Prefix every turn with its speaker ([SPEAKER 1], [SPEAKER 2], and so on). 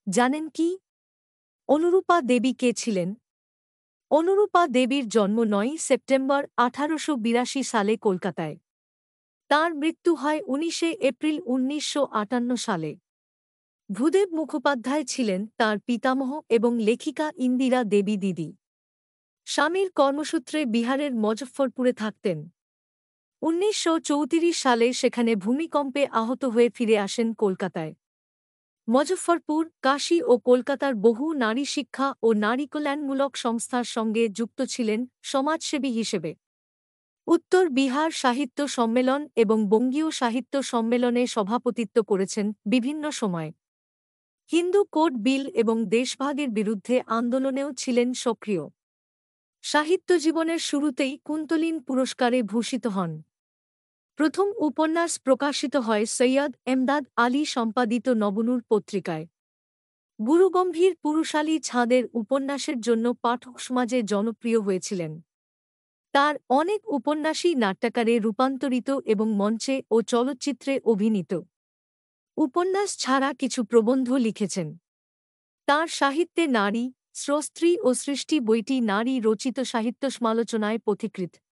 [SPEAKER 1] জানেন কি অনুরূপা দেবী কে ছিলেন? অনুরূপা দেবীর জন্ম ৯ সেপ্টেম্বর ১৮৮২ সালে কলকাতায়। তাঁর মৃত্যু হয় ১৯ এপ্রিল ১৯৫৮ সালে। ভূদেব মুখোপাধ্যায় ছিলেন তাঁর পিতামহ এবং লেখিকা ইন্দিরা দেবী দিদি। স্বামীর কর্মসূত্রে বিহারের মজফ্ফরপুরে থাকতেন। ১৯৩৪ সালে সেখানে ভূমিকম্পে আহত হয়ে ফিরে আসেন কলকাতায়। মজফ্ফরপুর, কাশী ও কলকাতার বহু নারী শিক্ষা ও নারী কল্যাণমূলক সংস্থার সঙ্গে যুক্ত ছিলেন সমাজসেবী হিসেবে। উত্তর বিহার সাহিত্য সম্মেলন এবং বঙ্গীয় সাহিত্য সম্মেলনে সভাপতিত্ব করেছেন বিভিন্ন সময়ে। হিন্দু কোড বিল এবং দেশভাগের বিরুদ্ধে আন্দোলনেও ছিলেন সক্রিয়। সাহিত্য জীবনের শুরুতেই কুন্তলীন পুরস্কারে ভূষিত হন। প্রথম উপন্যাস প্রকাশিত হয় সৈয়দ এমদাদ আলী সম্পাদিত নবনূর পত্রিকায়। গুরুগম্ভীর পুরুষালী ছাঁদের উপন্যাসের জন্য পাঠক সমাজে জনপ্রিয় হয়েছিলেন। তার অনেক উপন্যাসই নাট্যাকারে রূপান্তরিত এবং মঞ্চে ও চলচ্চিত্রে অভিনীত। উপন্যাস ছাড়া কিছু প্রবন্ধ লিখেছেন। তাঁর সাহিত্যে নারী, স্রস্ত্রী ও সৃষ্টি বইটি নারী রচিত সাহিত্য সমালোচনায় পথিকৃৎ।